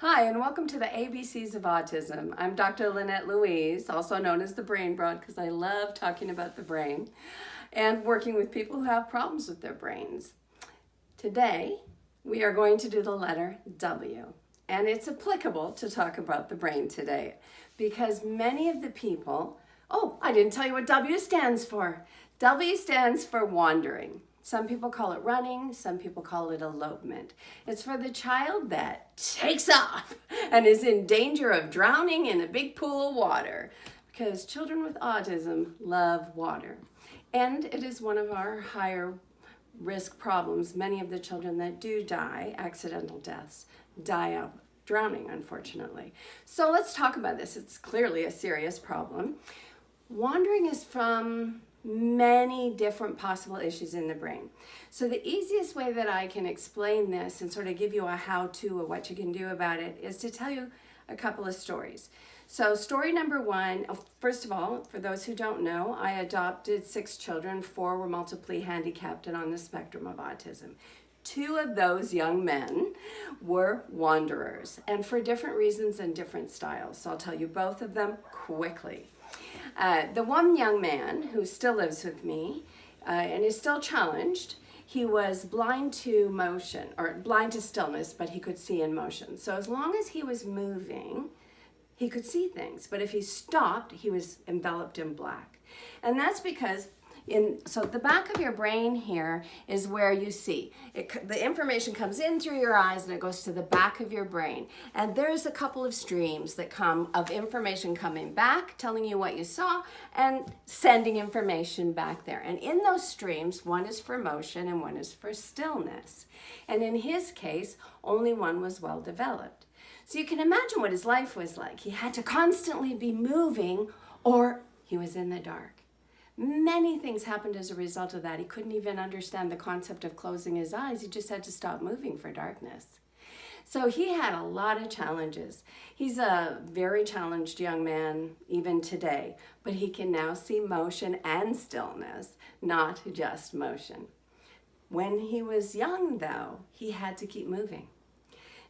Hi, and welcome to the ABCs of Autism. I'm Dr. Lynette Louise, also known as the Brain Broad, because I love talking about the brain and working with people who have problems with their brains. Today, we are going to do the letter W, and it's applicable to talk about the brain today because many of the people, I didn't tell you what W stands for. W stands for wandering. Some people call it running, some people call it elopement. It's for the child that takes off and is in danger of drowning in a big pool of water, because children with autism love water. And it is one of our higher risk problems. Many of the children that do die, accidental deaths, die of drowning, unfortunately. So let's talk about this. It's clearly a serious problem. Wandering is from many different possible issues in the brain. So the easiest way that I can explain this and sort of give you a how-to of what you can do about it is to tell you a couple of stories. So story number one, first of all, for those who don't know, I adopted 6 children. 4 were multiply handicapped and on the spectrum of autism. 2 of those young men were wanderers, and for different reasons and different styles. So I'll tell you both of them quickly. The one young man who still lives with me and is still challenged, he was blind to motion, or blind to stillness, but he could see in motion. So as long as he was moving, he could see things. But if he stopped, he was enveloped in black. And that's because so the back of your brain here is where you see. The information comes in through your eyes and it goes to the back of your brain. And there's a couple of streams that come of information coming back, telling you what you saw, and sending information back there. And in those streams, one is for motion and one is for stillness. And in his case, only one was well developed. So you can imagine what his life was like. He had to constantly be moving or he was in the dark. Many things happened as a result of that. He couldn't even understand the concept of closing his eyes. He just had to stop moving for darkness. So he had a lot of challenges. He's a very challenged young man even today, but he can now see motion and stillness, not just motion. When he was young, though, he had to keep moving.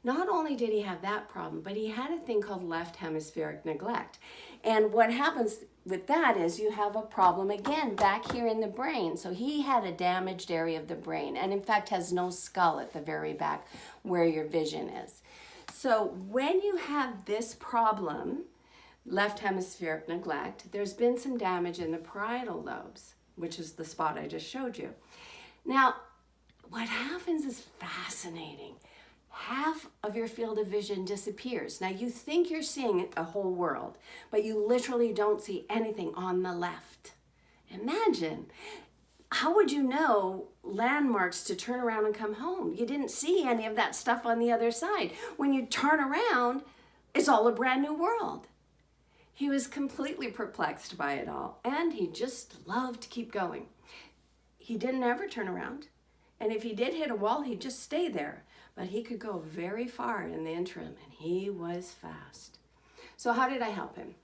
Not only did he have that problem, but he had a thing called left hemispheric neglect. And what happens with that is you have a problem again back here in the brain. So he had a damaged area of the brain and in fact has no skull at the very back where your vision is. So when you have this problem, left hemispheric neglect, there's been some damage in the parietal lobes, which is the spot I just showed you. Now, what happens is fascinating. Half of your field of vision disappears. Now you think you're seeing a whole world, but you literally don't see anything on the left. Imagine, how would you know landmarks to turn around and come home? You didn't see any of that stuff on the other side. When you turn around, it's all a brand new world. He was completely perplexed by it all, and he just loved to keep going. He didn't ever turn around, and if he did hit a wall, he'd just stay there. But he could go very far in the interim, and he was fast. So how did I help him?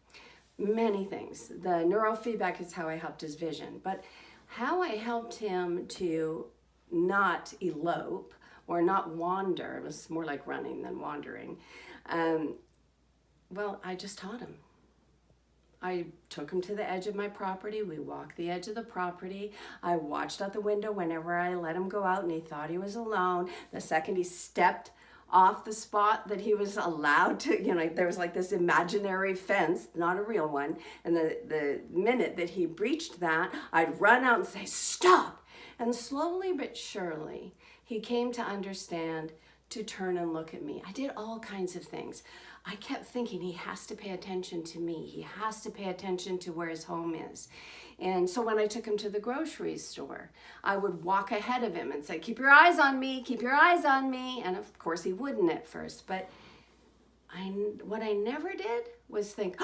Many things. The neurofeedback is how I helped his vision, but how I helped him to not elope or not wander, it was more like running than wandering, I just taught him. I took him to the edge of my property. We walked the edge of the property. I watched out the window whenever I let him go out and he thought he was alone. The second he stepped off the spot that he was allowed to, there was like this imaginary fence, not a real one. And the minute that he breached that, I'd run out and say, stop. And slowly but surely, he came to understand to turn and look at me. I did all kinds of things. I kept thinking he has to pay attention to me. He has to pay attention to where his home is. And so when I took him to the grocery store, I would walk ahead of him and say, keep your eyes on me, keep your eyes on me. And of course he wouldn't at first, but what I never did was think,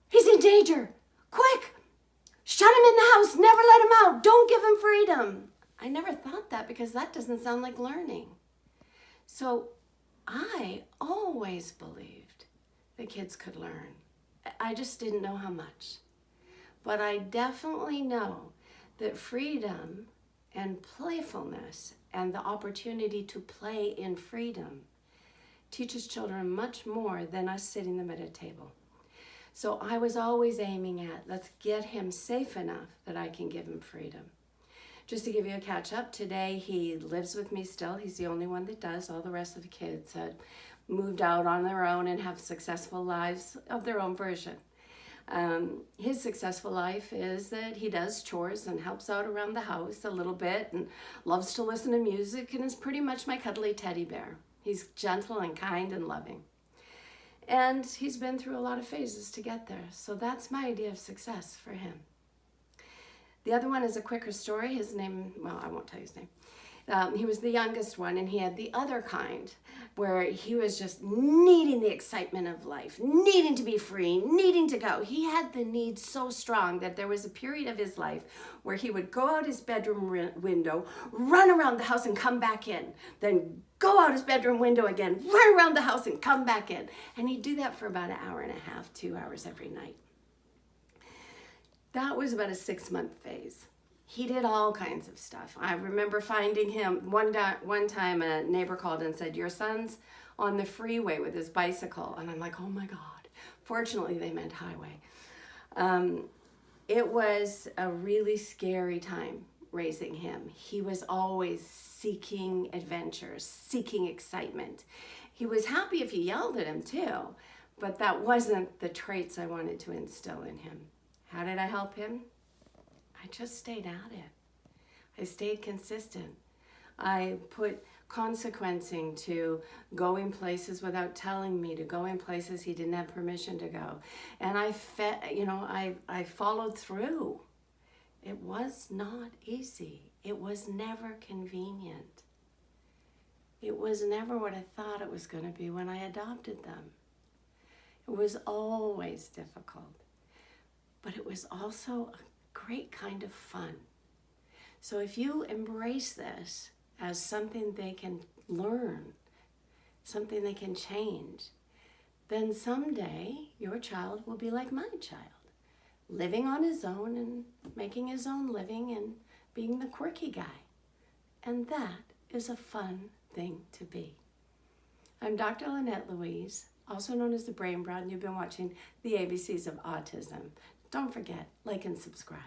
he's in danger, quick, shut him in the house, never let him out, don't give him freedom. I never thought that because that doesn't sound like learning. So I always believed the kids could learn. I just didn't know how much. But I definitely know that freedom and playfulness and the opportunity to play in freedom teaches children much more than us sitting them at a table. So I was always aiming at, let's get him safe enough that I can give him freedom. Just to give you a catch up, today he lives with me still. He's the only one that does. All the rest of the kids had moved out on their own and have successful lives of their own version. His successful life is that he does chores and helps out around the house a little bit and loves to listen to music and is pretty much my cuddly teddy bear. He's gentle and kind and loving. And he's been through a lot of phases to get there. So that's my idea of success for him. The other one is a quicker story. His name, well, I won't tell you his name. He was the youngest one, and he had the other kind where he was just needing the excitement of life, needing to be free, needing to go. He had the need so strong that there was a period of his life where he would go out his bedroom window, run around the house and come back in, then go out his bedroom window again, run around the house and come back in. And he'd do that for about an hour and a half, 2 hours every night. That was about a 6-month phase. He did all kinds of stuff. I remember finding him, one time a neighbor called and said, your son's on the freeway with his bicycle. And I'm like, oh my God. Fortunately, they meant highway. It was a really scary time raising him. He was always seeking adventures, seeking excitement. He was happy if you yelled at him too, but that wasn't the traits I wanted to instill in him. How did I help him? I just stayed at it. I stayed consistent. I put consequencing to going places without telling me, to going places he didn't have permission to go. And I followed through. It was not easy. It was never convenient. It was never what I thought it was going to be when I adopted them. It was always difficult. But it was also a great kind of fun. So if you embrace this as something they can learn, something they can change, then someday your child will be like my child, living on his own and making his own living and being the quirky guy. And that is a fun thing to be. I'm Dr. Lynette Louise, also known as the Brain Broad, and you've been watching the ABCs of Autism. Don't forget, like and subscribe.